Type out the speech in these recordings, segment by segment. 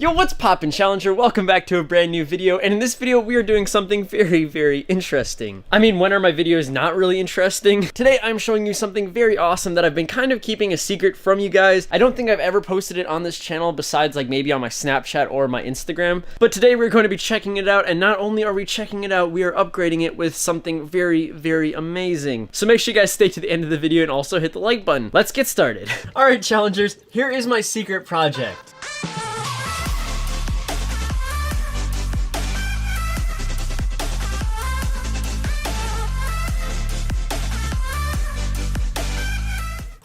Yo, what's poppin', Challenger? Welcome back to a brand new video, and in this video we are doing something very interesting. I mean, when are my videos not really interesting? Today I'm showing you something very awesome that I've been kind of keeping a secret from you guys. I don't think I've ever posted it on this channel besides like maybe on my Snapchat or my Instagram, but today we're going to be checking it out, and not only are we checking it out, we are upgrading it with something very amazing. So make sure you guys stay to the end of the video and also hit the like button. Let's get started. Alright, Challengers, here is my secret project.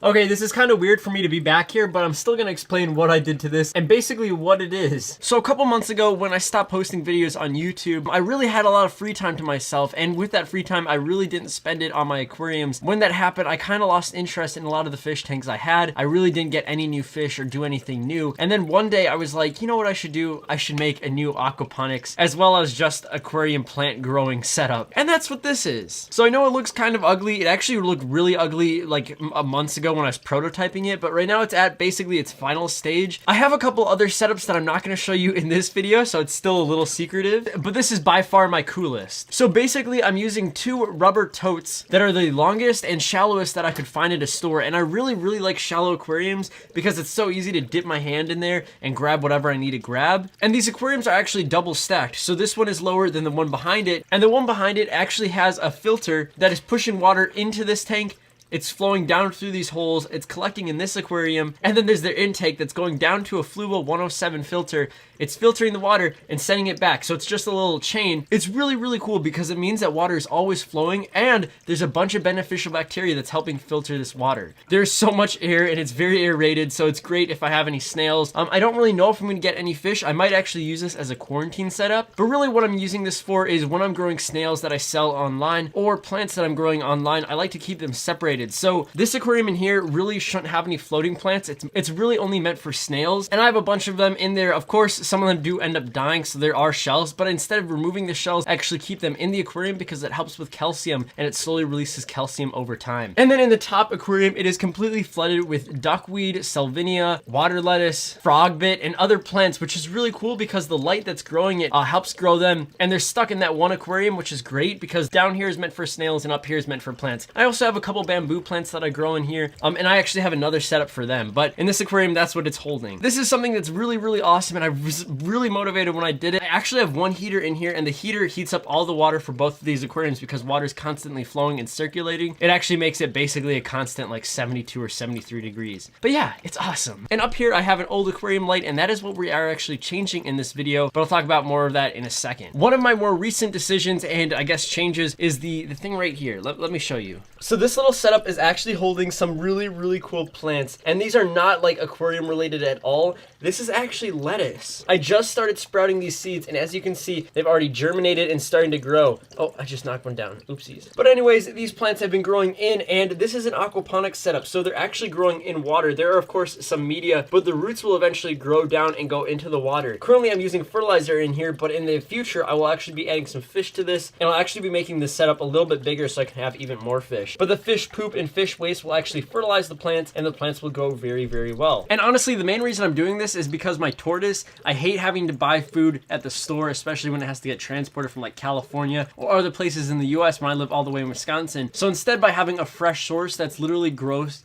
Okay, this is kind of weird for me to be back here, but I'm still gonna explain what I did to this and basically what it is. So a couple months ago, when I stopped posting videos on YouTube, I really had a lot of free time to myself, and with that free time, I really didn't spend it on my aquariums. When that happened, I kind of lost interest in a lot of the fish tanks I had. I really didn't get any new fish or do anything new. And then one day I was like, you know what I should do? I should make a new aquaponics as well as just aquarium plant growing setup. And that's what this is. So I know it looks kind of ugly. It actually looked really ugly like months ago when I was prototyping it, but right now it's at basically its final stage. I have a couple other setups that I'm not going to show you in this video, so it's still a little secretive, but this is by far my coolest. So basically I'm using two rubber totes that are the longest and shallowest that I could find at a store, and I really like shallow aquariums because it's so easy to dip my hand in there and grab whatever I need to grab. And these aquariums are actually double stacked, so this one is lower than the one behind it, and the one behind it actually has a filter that is pushing water into this tank. It's flowing down through these holes, it's collecting in this aquarium, and then there's their intake that's going down to a Fluval 107 filter. It's filtering the water and sending it back, so it's just a little chain. It's really cool because it means that water is always flowing, and there's a bunch of beneficial bacteria that's helping filter this water. There's so much air, and it's very aerated, so it's great if I have any snails. I don't really know if I'm gonna get any fish. I might actually use this as a quarantine setup, but really what I'm using this for is when I'm growing snails that I sell online or plants that I'm growing online, I like to keep them separated. So this aquarium in here really shouldn't have any floating plants. It's really only meant for snails, and I have a bunch of them in there. Of course, some of them do end up dying, so there are shells, but instead of removing the shells, I actually keep them in the aquarium because it helps with calcium, and it slowly releases calcium over time. And then in the top aquarium, it is completely flooded with duckweed, salvinia, water lettuce, frogbit, and other plants, which is really cool because the light that's growing it helps grow them, and they're stuck in that one aquarium, which is great because down here is meant for snails and up here is meant for plants. I also have a couple bamboo plants that I grow in here, and I actually have another setup for them, but in this aquarium, that's what it's holding. This is something that's really awesome, and I was really motivated when I did it. I actually have one heater in here, and the heater heats up all the water for both of these aquariums because water is constantly flowing and circulating. It actually makes it basically a constant like 72 or 73 degrees. But yeah, it's awesome. And up here, I have an old aquarium light, and that is what we are actually changing in this video, but I'll talk about more of that in a second. One of my more recent decisions and I guess changes is the thing right here. Let me show you. So this little setup is actually holding some really cool plants, and these are not like aquarium related at all. This is actually lettuce. I just started sprouting these seeds, and as you can see, they've already germinated and starting to grow. Oh, I just knocked one down. Oopsies. But anyways, these plants have been growing in, and this is an aquaponics setup, so they're actually growing in water. There are of course some media, but the roots will eventually grow down and go into the water. Currently I'm using fertilizer in here, but in the future I will actually be adding some fish to this, and I'll actually be making this setup a little bit bigger so I can have even more fish. But the fish poop and fish waste will actually fertilize the plants, and the plants will grow very well. And honestly, the main reason I'm doing this is because my tortoise, I hate having to buy food at the store, especially when it has to get transported from like California or other places in the US when I live all the way in Wisconsin. So instead, by having a fresh source that literally grows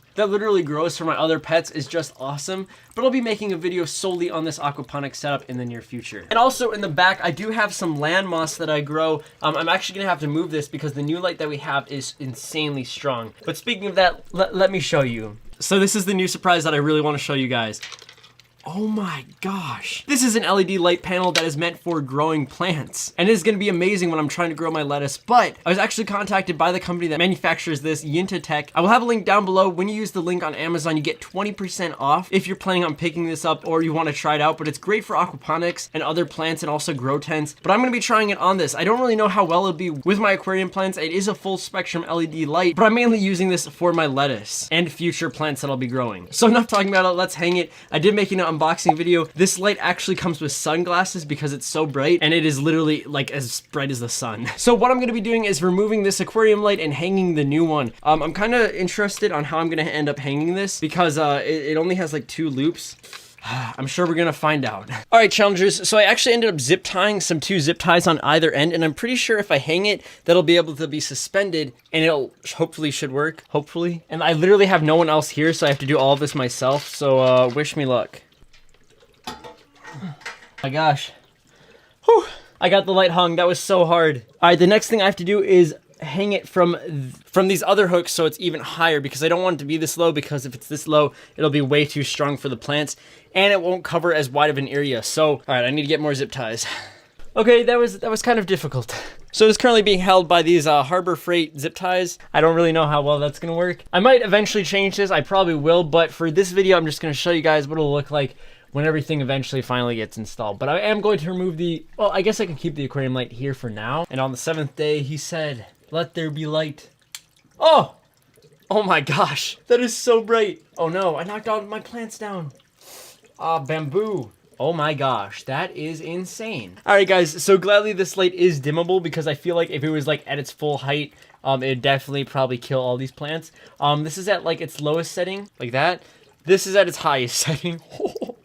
for my other pets is just awesome. But I'll be making a video solely on this aquaponics setup in the near future. And also in the back, I do have some land moss that I grow. I'm actually gonna have to move this because the new light that we have is insanely strong. But speaking of that, let me show you. So this is the new surprise that I really want to show you guys. Oh my gosh. This is an LED light panel that is meant for growing plants, and it is going to be amazing when I'm trying to grow my lettuce. But I was actually contacted by the company that manufactures this, YINTATECH. I will have a link down below. When you use the link on Amazon, you get 20% off if you're planning on picking this up or you want to try it out. But it's great for aquaponics and other plants and also grow tents. But I'm going to be trying it on this. I don't really know how well it'll be with my aquarium plants. It is a full spectrum LED light, but I'm mainly using this for my lettuce and future plants that I'll be growing. So enough talking about it, let's hang it. I did make an unboxing video. This light actually comes with sunglasses because it's so bright, and it is literally like as bright as the sun. So what I'm going to be doing is removing this aquarium light and hanging the new one. I'm kind of interested on how I'm going to end up hanging this because it only has like 2 loops. I'm sure we're gonna find out. All right, challengers, so I actually ended up zip tying some 2 zip ties on either end, and I'm pretty sure if I hang it, that'll be able to be suspended, and it'll hopefully should work, hopefully. And I literally have no one else here, so I have to do all of this myself, so wish me luck. Oh my gosh. Whew. I got the light hung, that was so hard. All right, the next thing I have to do is hang it from these other hooks so it's even higher, because I don't want it to be this low, because if it's this low, it'll be way too strong for the plants, and it won't cover as wide of an area. So, all right, I need to get more zip ties. Okay, that was kind of difficult. So it's currently being held by these Harbor Freight zip ties. I don't really know how well that's gonna work. I might eventually change this, I probably will, but for this video, I'm just gonna show you guys what it'll look like when everything eventually finally gets installed. But I am going to remove well, I guess I can keep the aquarium light here for now. And on the 7th day, he said, "Let there be light." Oh! Oh my gosh, that is so bright. Oh no, I knocked all my plants down. Bamboo. Oh my gosh, that is insane. All right, guys, so gladly this light is dimmable, because I feel like if it was like at its full height, it'd definitely probably kill all these plants. This is at like its lowest setting, like that. This is at its highest setting.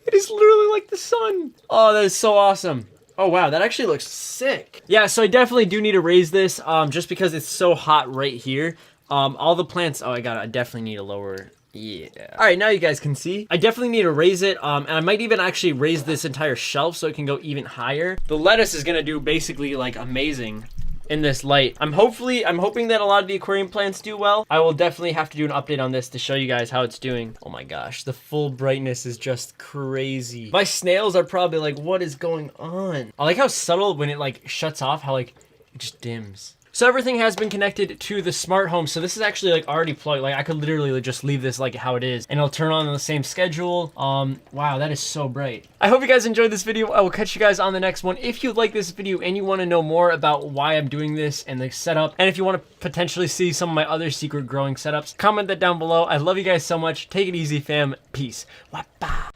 It is literally like the sun. Oh, that is so awesome. Oh wow, that actually looks sick. Yeah, so I definitely do need to raise this, just because it's so hot right here. All the plants, I definitely need a lower, yeah. All right, now you guys can see. I definitely need to raise it, and I might even actually raise this entire shelf so it can go even higher. The lettuce is gonna do basically like amazing in this light. I'm hoping that a lot of the aquarium plants do well. I will definitely have to do an update on this to show you guys how it's doing. Oh my gosh, the full brightness is just crazy. My snails are probably like, what is going on? I like how subtle when it like shuts off, how like it just dims. So everything has been connected to the smart home. So this is actually like already plugged. Like I could literally just leave this like how it is and it'll turn on the same schedule. Wow, that is so bright. I hope you guys enjoyed this video. I will catch you guys on the next one. If you like this video and you want to know more about why I'm doing this and the setup, and if you want to potentially see some of my other secret growing setups, comment that down below. I love you guys so much. Take it easy, fam. Peace. Wapa.